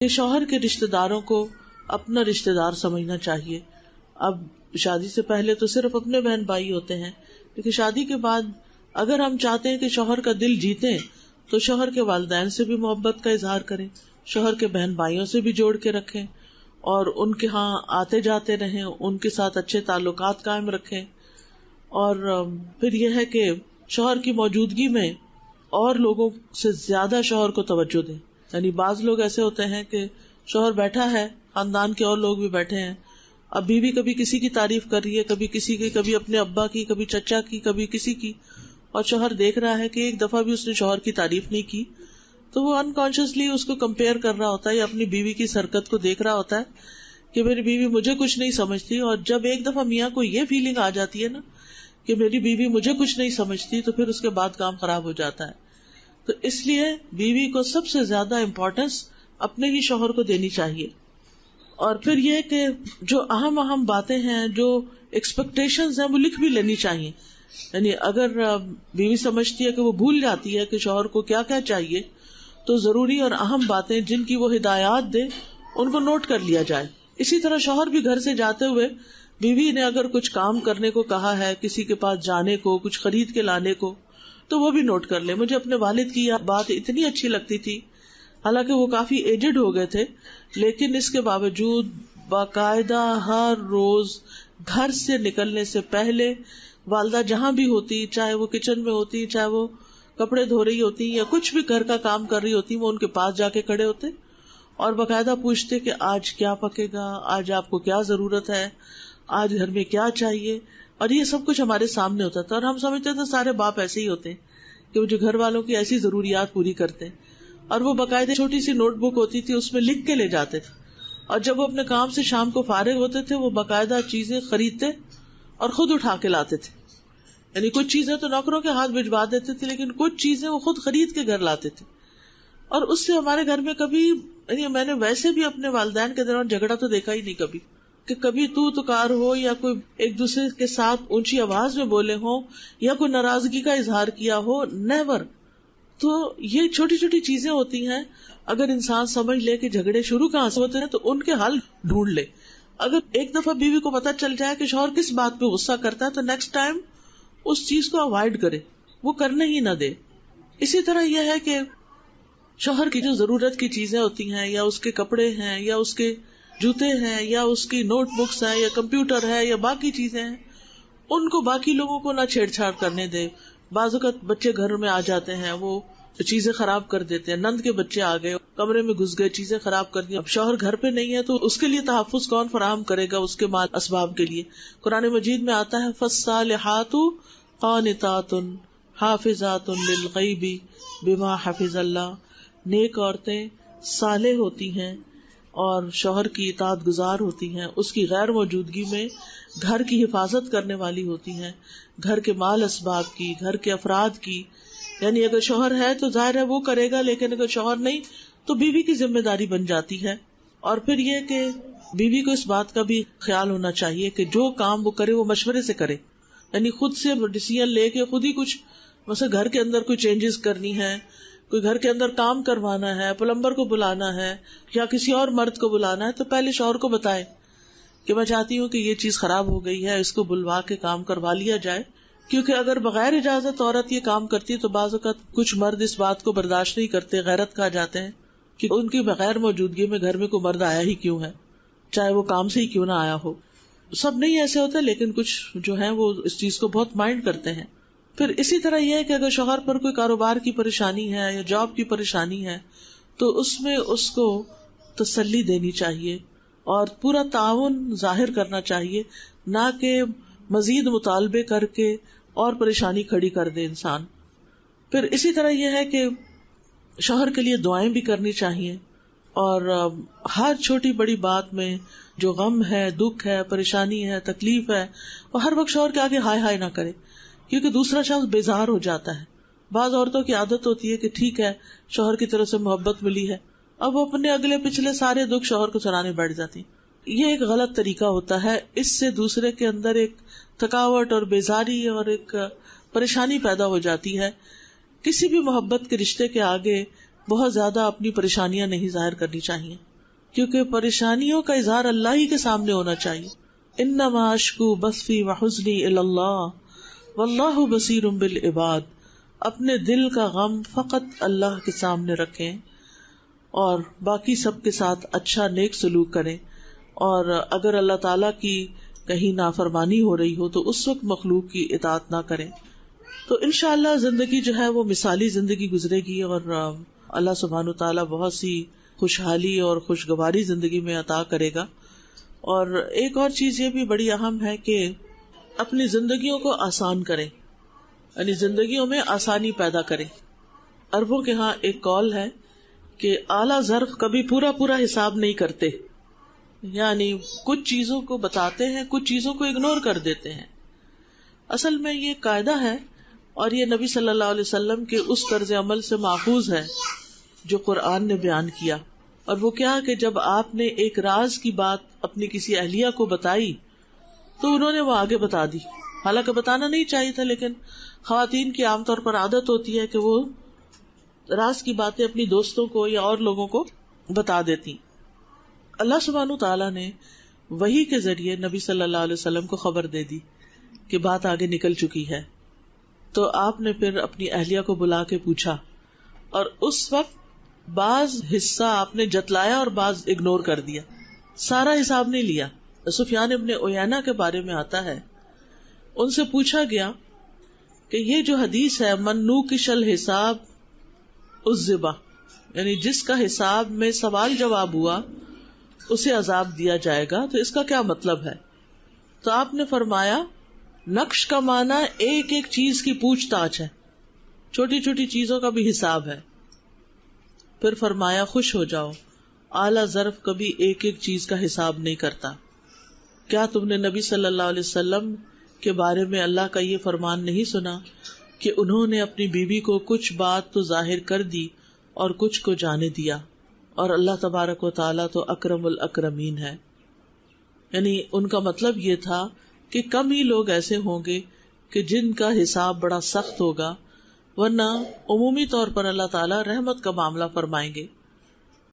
کہ شوہر کے رشتہ داروں کو اپنا رشتہ دار سمجھنا چاہیے. اب شادی سے پہلے تو صرف اپنے بہن بھائی ہوتے ہیں، لیکن شادی کے بعد اگر ہم چاہتے ہیں کہ شوہر کا دل جیتیں تو شوہر کے والدین سے بھی محبت کا اظہار کریں، شوہر کے بہن بھائیوں سے بھی جوڑ کے رکھیں اور ان کے ہاں آتے جاتے رہیں، ان کے ساتھ اچھے تعلقات قائم رکھیں. اور پھر یہ ہے کہ شوہر کی موجودگی میں اور لوگوں سے زیادہ شوہر کو توجہ دیں. یعنی بعض لوگ ایسے ہوتے ہیں کہ شوہر بیٹھا ہے، خاندان کے اور لوگ بھی بیٹھے ہیں، اب بیوی کبھی کسی کی تعریف کر رہی ہے، کبھی کسی کی، کبھی اپنے ابا کی، کبھی چچا کی، کبھی کسی کی، اور شوہر دیکھ رہا ہے کہ ایک دفعہ بھی اس نے شوہر کی تعریف نہیں کی، تو وہ انکانشیسلی اس کو کمپیئر کر رہا ہوتا ہے یا اپنی بیوی کی حرکت کو دیکھ رہا ہوتا ہے کہ میری بیوی مجھے کچھ نہیں سمجھتی. اور جب ایک دفعہ میاں کو یہ فیلنگ آ جاتی ہے نا کہ میری بیوی مجھے کچھ نہیں سمجھتی، تو پھر اس کے بعد کام خراب ہو جاتا ہے. تو اس لیے بیوی کو سب سے زیادہ امپورٹینس اپنے ہی شوہر کو دینی چاہیے. اور پھر یہ کہ جو اہم باتیں ہیں، جو ایکسپیکٹیشنز ہیں، وہ لکھ بھی لینی چاہیے. یعنی اگر بیوی سمجھتی ہے کہ وہ بھول جاتی ہے کہ شوہر کو کیا کیا چاہیے، تو ضروری اور اہم باتیں جن کی وہ ہدایات دے ان کو نوٹ کر لیا جائے. اسی طرح شوہر بھی گھر سے جاتے ہوئے بیوی نے اگر کچھ کام کرنے کو کہا ہے، کسی کے پاس جانے کو، کچھ خرید کے لانے کو، تو وہ بھی نوٹ کر لے. مجھے اپنے والد کی یہ بات اتنی اچھی لگتی تھی، حالانکہ وہ کافی ایجڈ ہو گئے تھے، لیکن اس کے باوجود باقاعدہ ہر روز گھر سے نکلنے سے پہلے والدہ جہاں بھی ہوتی، چاہے وہ کچن میں ہوتی، چاہے وہ کپڑے دھو رہی ہوتی یا کچھ بھی گھر کا کام کر رہی ہوتی، وہ ان کے پاس جا کے کھڑے ہوتے اور باقاعدہ پوچھتے کہ آج کیا پکے گا، آج آپ کو کیا ضرورت ہے، آج گھر میں کیا چاہیے. اور یہ سب کچھ ہمارے سامنے ہوتا تھا، اور ہم سمجھتے تھے سارے باپ ایسے ہی ہوتے ہیں کہ وہ جو گھر والوں کی ایسی ضروریات پوری کرتے ہیں. اور وہ باقاعدہ چھوٹی سی نوٹ بک ہوتی تھی، اس میں لکھ کے لے جاتے تھے، اور جب وہ اپنے کام سے شام کو فارغ ہوتے تھے وہ باقاعدہ چیزیں خریدتے اور خود اٹھا کے لاتے تھے. یعنی کچھ چیزیں تو نوکروں کے ہاتھ بھجوا دیتے تھے، لیکن کچھ چیزیں وہ خود خرید کے گھر لاتے تھے. اور اس سے ہمارے گھر میں کبھی، یعنی میں نے ویسے بھی اپنے والدین کے دوران جھگڑا تو دیکھا ہی نہیں کبھی، کہ کبھی تو تکار ہو یا کوئی ایک دوسرے کے ساتھ اونچی آواز میں بولے ہوں یا کوئی ناراضگی کا اظہار کیا ہو، نیور. تو یہ چھوٹی چھوٹی چیزیں ہوتی ہیں، اگر انسان سمجھ لے کہ جھگڑے شروع کہاں سے ہوتے ہیں تو ان کے حل ڈھونڈ لے. اگر ایک دفعہ بیوی کو پتہ چل جائے کہ شوہر کس بات پہ غصہ کرتا ہے تو نیکسٹ ٹائم اس چیز کو اوائڈ کرے، وہ کرنے ہی نہ دے. اسی طرح یہ ہے کہ شوہر کی جو ضرورت کی چیزیں ہوتی ہیں، یا اس کے کپڑے ہیں، یا اس کے جوتے ہیں، یا اس کی نوٹ بکس ہیں، یا کمپیوٹر ہے، یا باقی چیزیں ہیں، ان کو باقی لوگوں کو نہ چھیڑ چھاڑ کرنے دے. بعض اوقات بچے گھر میں آ جاتے ہیں، وہ چیزیں خراب کر دیتے ہیں. نند کے بچے آ گئے، کمرے میں گھس گئے، چیزیں خراب کر دی. اب شوہر گھر پہ نہیں ہے تو اس کے لیے تحفظ کون فراہم کرے گا اس کے مال اسباب کے لیے؟ قرآن مجید میں آتا ہے فالصالحات قانتات حافظات للغیب بما حفظ اللہ. نیک عورتیں صالح ہوتی ہیں اور شوہر کی اطاعت گزار ہوتی ہیں، اس کی غیر موجودگی میں گھر کی حفاظت کرنے والی ہوتی ہیں، گھر کے مال اسباب کی، گھر کے افراد کی. یعنی اگر شوہر ہے تو ظاہر ہے وہ کرے گا، لیکن اگر شوہر نہیں تو بیوی کی ذمہ داری بن جاتی ہے. اور پھر یہ کہ بیوی کو اس بات کا بھی خیال ہونا چاہیے کہ جو کام وہ کرے وہ مشورے سے کرے. یعنی خود سے ڈیسیژن لے کے خود ہی کچھ، مثلا گھر کے اندر کوئی چینجز کرنی ہے، کوئی گھر کے اندر کام کروانا ہے، پلمبر کو بلانا ہے یا کسی اور مرد کو بلانا ہے، تو پہلے شوہر کو بتائے کہ میں چاہتی ہوں کہ یہ چیز خراب ہو گئی ہے، اس کو بلوا کے کام کروا لیا جائے. کیونکہ اگر بغیر اجازت عورت یہ کام کرتی ہے تو بعض اوقات کچھ مرد اس بات کو برداشت نہیں کرتے، غیرت کھا جاتے ہیں کہ ان کی بغیر موجودگی میں گھر میں کوئی مرد آیا ہی کیوں ہے، چاہے وہ کام سے ہی کیوں نہ آیا ہو. سب نہیں ایسے ہوتے، لیکن کچھ جو ہیں وہ اس چیز کو بہت مائنڈ کرتے ہیں. پھر اسی طرح یہ ہے کہ اگر شوہر پر کوئی کاروبار کی پریشانی ہے یا جاب کی پریشانی ہے تو اس میں اس کو تسلی دینی چاہیے اور پورا تعاون ظاہر کرنا چاہیے، نہ کہ مزید مطالبے کر کے اور پریشانی کھڑی کر دے انسان. پھر اسی طرح یہ ہے کہ شوہر کے لیے دعائیں بھی کرنی چاہیے، اور ہر چھوٹی بڑی بات میں جو غم ہے، دکھ ہے، پریشانی ہے، تکلیف ہے، وہ ہر وقت شوہر کے آگے ہائے ہائے نہ کرے، کیونکہ دوسرا شخص بیزار ہو جاتا ہے. بعض عورتوں کی عادت ہوتی ہے کہ ٹھیک ہے شوہر کی طرف سے محبت ملی ہے، اب وہ اپنے اگلے پچھلے سارے دکھ شوہر کو سنانے بیٹھ جاتی. یہ ایک غلط طریقہ ہوتا ہے، اس سے دوسرے کے اندر ایک تھکاوٹ اور بیزاری اور ایک پریشانی پیدا ہو جاتی ہے. کسی بھی محبت کے رشتے کے آگے بہت زیادہ اپنی پریشانیاں نہیں ظاہر کرنی چاہیے. کیونکہ پریشانیوں کا اظہار اللہ ہی کے سامنے ہونا چاہیے. انما اشکو بثی وحزنی الی اللہ واللہ بصیر بالعباد. اپنے دل کا غم فقط اللہ کے سامنے رکھیں اور باقی سب کے ساتھ اچھا نیک سلوک کریں. اور اگر اللہ تعالیٰ کی کہیں نافرمانی ہو رہی ہو تو اس وقت مخلوق کی اطاعت نہ کریں. تو انشاءاللہ زندگی جو ہے وہ مثالی زندگی گزرے گی اور اللہ سبحانہ تعالیٰ بہت سی خوشحالی اور خوشگواری زندگی میں عطا کرے گا. اور ایک اور چیز یہ بھی بڑی اہم ہے کہ اپنی زندگیوں کو آسان کریں، یعنی زندگیوں میں آسانی پیدا کریں. عربوں کے ہاں ایک قول ہے کہ اعلیٰ ظرف کبھی پورا حساب نہیں کرتے، یعنی کچھ چیزوں کو بتاتے ہیں، کچھ چیزوں کو اگنور کر دیتے ہیں. اصل میں یہ قاعدہ ہے اور یہ نبی صلی اللہ علیہ وسلم کے اس طرز عمل سے ماخوذ ہے جو قرآن نے بیان کیا. اور وہ کیا کہ جب آپ نے ایک راز کی بات اپنی کسی اہلیہ کو بتائی تو انہوں نے وہ آگے بتا دی. حالانکہ بتانا نہیں چاہیے تھا، لیکن خواتین کی عام طور پر عادت ہوتی ہے کہ وہ راز کی باتیں اپنی دوستوں کو یا اور لوگوں کو بتا دیتی. اللہ سبحانہ تعالیٰ نے وحی کے ذریعے نبی صلی اللہ علیہ وسلم کو خبر دے دی کہ بات آگے نکل چکی ہے. تو آپ نے پھر اپنی اہلیہ کو بلا کے پوچھا، اور اس وقت بعض حصہ آپ نے جتلایا اور بعض اگنور کر دیا، سارا حساب نہیں لیا. سفیان ابن عیینہ کے بارے میں آتا ہے، ان سے پوچھا گیا کہ یہ جو حدیث ہے من نوکش الحساب عذب، یعنی جس کا حساب میں سوال جواب ہوا اسے عذاب دیا جائے گا، تو اس کا کیا مطلب ہے؟ تو آپ نے فرمایا نقش کا معنی ایک ایک چیز کی پوچھ تاچھ ہے، چھوٹی چھوٹی چیزوں کا بھی حساب ہے. پھر فرمایا خوش ہو جاؤ، اعلیٰ ظرف کبھی ایک ایک چیز کا حساب نہیں کرتا. کیا تم نے نبی صلی اللہ علیہ وسلم کے بارے میں اللہ کا یہ فرمان نہیں سنا کہ انہوں نے اپنی بیوی کو کچھ بات تو ظاہر کر دی اور کچھ کو جانے دیا، اور اللہ تبارک و تعالیٰ تو اکرم الاکرمین ہے. یعنی ان کا مطلب یہ تھا کہ کم ہی لوگ ایسے ہوں گے کہ جن کا حساب بڑا سخت ہوگا، ورنہ عمومی طور پر اللہ تعالیٰ رحمت کا معاملہ فرمائیں گے.